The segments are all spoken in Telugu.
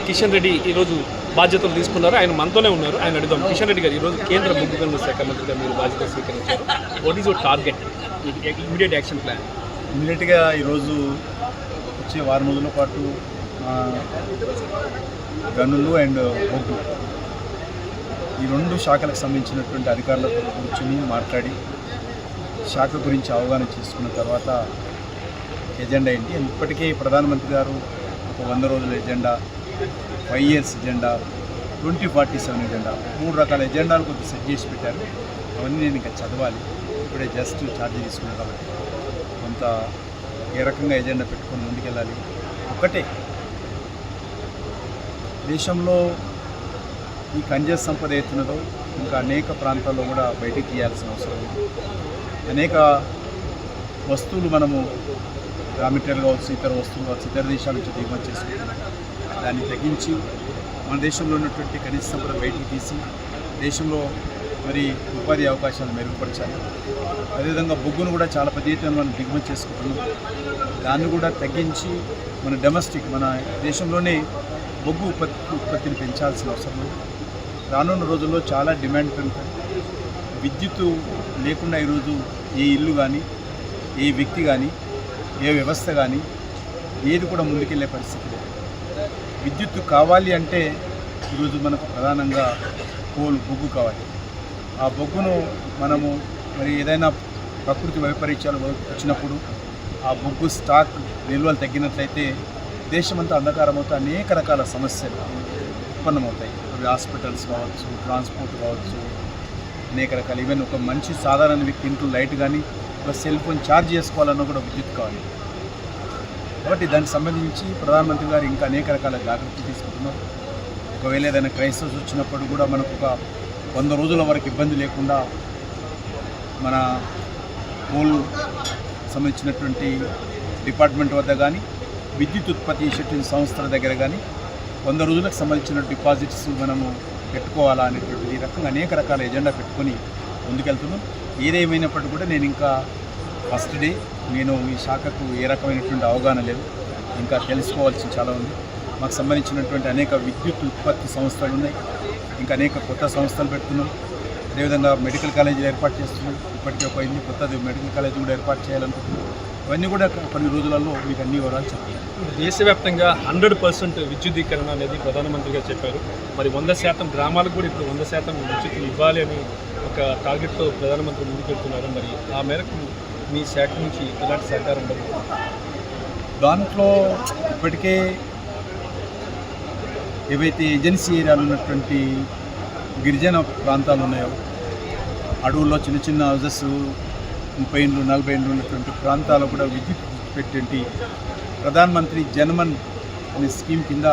కిషన్ రెడ్డి ఈరోజు బాధ్యతలు తీసుకున్నారు. ఆయన మనతోనే ఉన్నారు. ఆయన అడుగుదాం. కిషన్ రెడ్డి గారు ఈరోజు కేంద్ర బొగ్గు గనుల శాఖ మంత్రిగా మీరు బాధ్యత స్వీకరించారు. What is your target, immediate action plan? ఇమీడియట్గా ఈరోజు వచ్చే వారం రోజుల పాటు గనులు అండ్ బొగ్గు ఈ రెండు శాఖలకు సంబంధించినటువంటి అధికారులతో కూర్చొని మాట్లాడి శాఖ గురించి అవగాహన చేసుకున్న తర్వాత ఎజెండా ఏంటి, ఇప్పటికే ప్రధానమంత్రి గారు ఒక 100 రోజుల ఎజెండా, 5 years ఎజెండా, 2047 ఎజెండా, 3 రకాల ఎజెండాలు కొంచెం సెట్ చేసి పెట్టారు. అవన్నీ నేను ఇంకా చదవాలి. ఇప్పుడే జస్ట్ ఛార్జ్ తీసుకున్నాను కాబట్టి కొంత ఏ రకంగా ఎజెండా పెట్టుకొని ముందుకెళ్ళాలి. ఒకటే, దేశంలో ఈ ఖనిజ సంపద ఎత్తున్నదో ఇంకా అనేక ప్రాంతాల్లో కూడా బయటికి తీయాల్సిన అవసరం ఉంది. అనేక వస్తువులు మనము రా మెటీరియల్ కావచ్చు, ఇతర వస్తువులు కావచ్చు, ఇతర దేశాల నుంచి దిగుమతి చేసుకుంటున్నాం. దాన్ని తగ్గించి మన దేశంలో ఉన్నటువంటి ఖనిజ సంపద బయటికి తీసి దేశంలో మరి ఉపాధి అవకాశాలు మెరుగుపరచాలి. అదేవిధంగా బొగ్గును కూడా చాలా పెద్ద ఎత్తున మనం దిగుమతి చేసుకుంటున్నాం. దాన్ని కూడా తగ్గించి మన డొమెస్టిక్, మన దేశంలోనే బొగ్గు ఉత్పత్తిని పెంచాల్సిన అవసరం ఉంది. రానున్న రోజుల్లో చాలా డిమాండ్ పెరుగుతుంది. విద్యుత్తు లేకుండా ఈరోజు ఏ ఇల్లు కానీ, ఏ వ్యక్తి కానీ, ఏ వ్యవస్థ కానీ ఏది కూడా ముందుకెళ్ళే పరిస్థితి లేదు. విద్యుత్తు కావాలి అంటే ఈరోజు మనకు ప్రధానంగా బొగ్గు కావాలి. ఆ బొగ్గును మనము మరి ఏదైనా ప్రకృతి వైపరీత్యాలు వచ్చినప్పుడు ఆ బొగ్గు స్టాక్ నిల్వలు తగ్గినట్లయితే దేశమంతా అంధకారం అవుతూ అనేక రకాల సమస్యలు ఉత్పన్నమవుతాయి. అవి హాస్పిటల్స్ కావచ్చు, ట్రాన్స్పోర్ట్ కావచ్చు, అనేక రకాలు. ఈవెన్ ఒక మంచి సాధారణ వ్యక్తి ఇంట్లో లైట్ కానీ ఒక సెల్ ఫోన్ ఛార్జ్ చేసుకోవాలన్నా కూడా విద్యుత్ కావాలి. కాబట్టి దానికి సంబంధించి ప్రధానమంత్రి గారు ఇంకా అనేక రకాల జాగ్రత్తలు తీసుకుంటున్నారు. ఒకవేళ ఏదైనా క్రైసిస్ వచ్చినప్పుడు కూడా మనకు ఒక 100 రోజుల వరకు ఇబ్బంది లేకుండా మన కోల్ సంబంధించినటువంటి డిపార్ట్మెంట్ వద్ద కానీ, విద్యుత్ ఉత్పత్తి చేసేటువంటి సంస్థల దగ్గర కానీ 100 రోజులకు సంబంధించిన డిపాజిట్స్ మనము పెట్టుకోవాలా అనేటువంటి ఈ రకంగా అనేక రకాల ఎజెండా పెట్టుకొని ముందుకెళ్తున్నాం. ఏదేమైనప్పటికీ కూడా నేను ఇంకా ఫస్ట్ డే, నేను ఈ శాఖకు ఏ రకమైనటువంటి అవగాహన లేదు, ఇంకా తెలుసుకోవాల్సింది చాలా ఉంది. మాకు సంబంధించినటువంటి అనేక విద్యుత్ ఉత్పత్తి సంస్థలు ఉన్నాయి, ఇంకా అనేక కొత్త సంస్థలు పెడుతున్నాం. అదేవిధంగా మెడికల్ కాలేజీలు ఏర్పాటు చేస్తున్నాం. ఇప్పటికే ఒక కొత్తది మెడికల్ కాలేజీ కూడా ఏర్పాటు చేయాలనుకుంటున్నాం. అవన్నీ కూడా కొన్ని రోజులలో మీకు అన్ని వివరాలు చెప్తాను. దేశవ్యాప్తంగా 100% విద్యుదీకరణ అనేది ప్రధానమంత్రి గారు చెప్పారు. మరి 100% గ్రామాలకు కూడా ఇప్పుడు 100% విద్యుత్ ఇవ్వాలి అని ఒక టార్గెట్తో ప్రధానమంత్రి ముందుకెళ్తున్నారు. మరి ఆ మేరకు మీ శాఖ నుంచి ఎలాంటి సహకారం ఉండదు? దాంట్లో ఇప్పటికే ఏవైతే ఏజెన్సీ ఏరియాలు ఉన్నటువంటి గిరిజన ప్రాంతాలు ఉన్నాయో, అడవుల్లో చిన్న చిన్న హౌజెస్ 30 ఇండ్లు 40 ఇండ్లు ఉన్నటువంటి ప్రాంతాలు కూడా విద్యుత్ పెట్టేటి ప్రధానమంత్రి జన్మన్ అనే స్కీమ్ కింద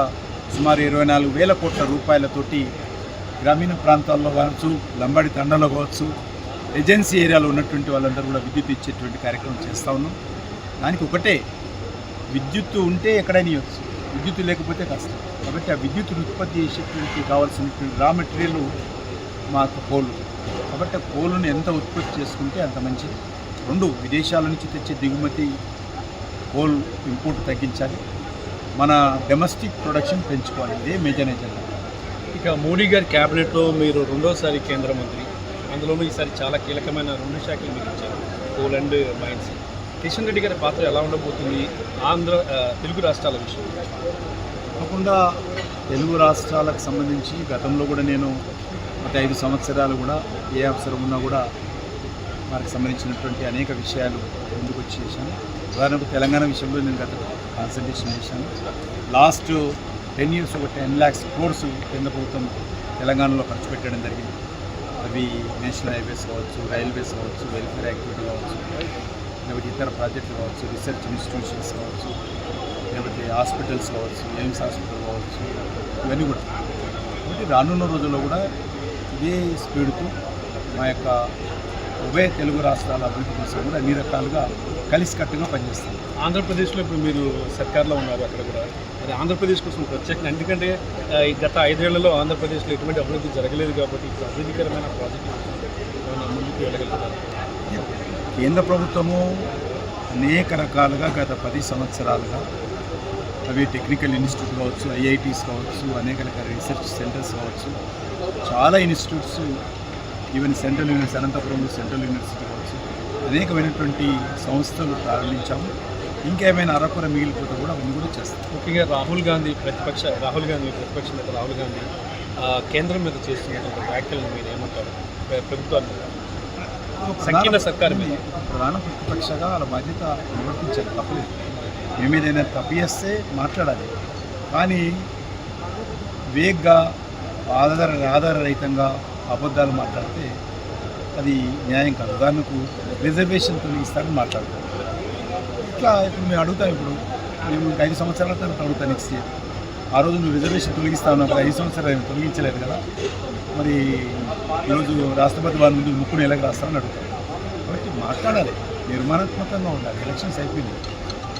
సుమారు 24,000 కోట్ల రూపాయలతోటి గ్రామీణ ప్రాంతాల్లో కావచ్చు, లంబాడి తండలో కావచ్చు, ఏజెన్సీ ఏరియాలో ఉన్నటువంటి వాళ్ళందరూ కూడా విద్యుత్ ఇచ్చేటువంటి కార్యక్రమం చేస్తూ ఉన్నాం. దానికి ఒకటే, విద్యుత్తు ఉంటే ఎక్కడైనా ఇవ్వచ్చు, విద్యుత్తు లేకపోతే కష్టం. కాబట్టి ఆ విద్యుత్ ఉత్పత్తి చేసేటువంటి కావాల్సినటువంటి రా మెటీరియల్ మాకు కోలు. కాబట్టి కోలును ఎంత ఉత్పత్తి చేసుకుంటే అంత మంచిది. 2, విదేశాల నుంచి తెచ్చే దిగుమతి కోల్ ఇంపోర్ట్ తగ్గించాలి, మన డొమెస్టిక్ ప్రొడక్షన్ పెంచుకోవాలి. ఇదే మేజర్ ఎజెండా. ఇక మోడీ గారి క్యాబినెట్లో మీరు 2వసారి కేంద్ర మంత్రి, అందులోనూ ఈసారి చాలా కీలకమైన 2 శాఖలు మీరు ఇచ్చారు, coal and mines. Kishan Reddy గారి పాత్ర ఎలా ఉండబోతుంది తెలుగు రాష్ట్రాల విషయం? తప్పకుండా తెలుగు రాష్ట్రాలకు సంబంధించి గతంలో కూడా నేను గత 5 సంవత్సరాలు కూడా ఏ అవసరం ఉన్నా కూడా వారికి సంబంధించినటువంటి అనేక విషయాలు ముందుకు వచ్చి చేశాను. ఉదాహరణకు తెలంగాణ విషయంలో నేను గత కాన్సల్టేషన్ చేశాను. లాస్ట్ 10 years ఒక 10 lakhs crores కేంద్ర ప్రభుత్వం తెలంగాణలో ఖర్చు పెట్టడం జరిగింది. అవి నేషనల్ హైవేస్ కావచ్చు, రైల్వేస్ కావచ్చు, వెల్ఫేర్ యాక్టివిటీ కావచ్చు, లేకపోతే ఇతర ప్రాజెక్టులు కావచ్చు, రీసెర్చ్ ఇన్స్టిట్యూషన్స్ కావచ్చు, లేకపోతే హాస్పిటల్స్ కావచ్చు, ఎయిమ్స్ హాస్పిటల్ కావచ్చు, ఇవన్నీ కూడా. కాబట్టి రానున్న రోజుల్లో కూడా ఇదే స్పీడ్తో మా యొక్క ఉభయ తెలుగు రాష్ట్రాల అభివృద్ధి కోసం కూడా అన్ని రకాలుగా కలిసికట్టుగా పనిచేస్తాం. ఆంధ్రప్రదేశ్లో ఇప్పుడు మీరు సర్కార్లో ఉన్నారు, అక్కడ కూడా మరి ఆంధ్రప్రదేశ్ కోసం ప్రత్యేకంగా, ఎందుకంటే గత 5 ఏళ్లలో ఆంధ్రప్రదేశ్లో ఎటువంటి అభివృద్ధి జరగలేదు కాబట్టి ఇప్పుడు అభివృద్ధికరమైన ప్రాజెక్టు ముందుకు వెళ్ళగలుగుతారు. కేంద్ర ప్రభుత్వము అనేక రకాలుగా గత 10 సంవత్సరాలుగా అవి టెక్నికల్ ఇన్స్టిట్యూట్ కావచ్చు, ఐఐటీస్ కావచ్చు, అనేక రకాల రీసెర్చ్ సెంటర్స్ కావచ్చు, చాలా ఇన్స్టిట్యూట్స్, ఈవెన్ సెంట్రల్ యూనివర్సిటీ అనంతపురంలో సెంట్రల్ యూనివర్సిటీ కావచ్చు, అనేకమైనటువంటి సంస్థలు ప్రారంభించాము. ఇంకేమైనా అరకొర మిగిలిపోతే కూడా అవన్నీ కూడా చేస్తాం. ముఖ్యంగా రాహుల్ గాంధీ ప్రతిపక్ష నేత రాహుల్ గాంధీ కేంద్రం మీద చేస్తున్నటువంటి వ్యాఖ్యలను మీరు ఏమంటారు? ప్రభుత్వాన్ని సంకీర్ణ సర్కారు మీద ప్రధాన ప్రతిపక్షగా వాళ్ళ బాధ్యత నిర్వర్తించాలి, తప్పలేదు. మేము ఏదైనా తప్పు చేస్తే మాట్లాడాలి, కానీ వేగ్గా ఆధారరహితంగా అబద్ధాలు మాట్లాడితే అది న్యాయం కాదు. ఉదాహరణకు రిజర్వేషన్ తొలగిస్తారని మాట్లాడతారు. ఇట్లా ఇప్పుడు మేము అడుగుతాం, ఇప్పుడు మేము 5 సంవత్సరాల తర్వాత అడుగుతాను నెక్స్ట్ ఇయర్. ఆ రోజు నువ్వు రిజర్వేషన్ తొలగిస్తా ఉన్నప్పుడు 5 సంవత్సరాలు తొలగించలేదు కదా, మరి ఈరోజు రాష్ట్రపతి వారి ముందు ముక్కును ఎలాగ రాస్తారని అడుగుతాం. కాబట్టి మాట్లాడాలి, నిర్మాణాత్మకంగా ఉండాలి. ఎలక్షన్స్ అయిపోయింది,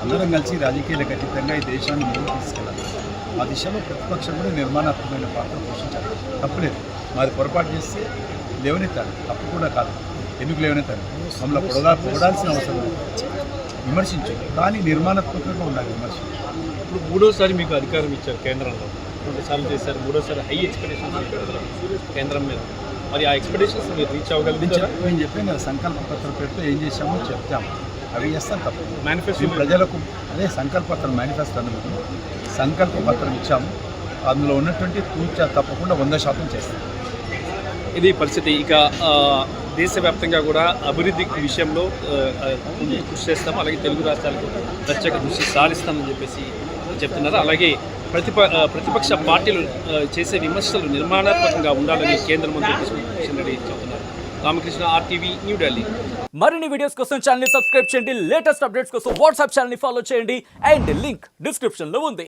అందరం కలిసి రాజకీయాలకు అతీతంగా ఈ దేశాన్ని ముందుకు తీసుకెళ్ళాలి. ఆ దిశలో ప్రతిపక్షం కూడా నిర్మాణాత్మకమైన పాత్ర పోషించాలి, తప్పులేదు. మాది పొరపాటు చేస్తే లేవనెత్తాలి, తప్పు కూడా కాదు. ఎందుకు లేవనెత్తాలి? మమ్మల్ని పొగడాల్సిన అవసరం లేదు, విమర్శించు, కానీ నిర్మాణాత్మకంగా ఉండాలి విమర్శ. ఇప్పుడు మూడోసారి మీకు అధికారం ఇచ్చారు కేంద్రంలో, 2 సార్లు చేశారు, మూడోసారి హై ఎక్స్పెక్టేషన్స్ కేంద్రం మీద. మరి ఆ ఎక్స్పెక్టేషన్స్ మీరు రీచ్ అవ్వగలుగుతారా? నేను చెప్పాను కదా, సంకల్ప పత్రం పెడితే ఏం చేశామో చెప్తాము, అవి చేస్తాం. తప్పు మేనిఫెస్టో ప్రజలకు అదే సంకల్పత్రం, మేనిఫెస్టో అందుకు సంకల్ప పత్రం ఇచ్చాము. అందులో ఉన్నటువంటి తూచా తప్పకుండా 100% చేస్తాం. ఇది పరిస్థితి. ఇక దేశవ్యాప్తంగా కూడా అభివృద్ధి విషయంలో కృషి చేస్తాము, అలాగే తెలుగు రాష్ట్రాలకు ప్రత్యేక దృష్టి సారిస్తామని చెప్పేసి చెప్తున్నారు. అలాగే ప్రతిపక్ష పార్టీలు చేసే విమర్శలు నిర్మాణాత్మకంగా ఉండాలని కేంద్ర మంత్రి కిషన్ రెడ్డి చెబుతున్నారు. రామకృష్ణ, RTV, న్యూఢిల్లీ. మరిన్ని వీడియోస్ కోసం ఛానల్ ని సబ్స్క్రైబ్ చేయండి, లేటెస్ట్ అప్డేట్స్ కోసం వాట్సాప్ ఛానల్ ని ఫాలో చేయండి అండ్ లింక్ డిస్క్రిప్షన్ లో ఉంది.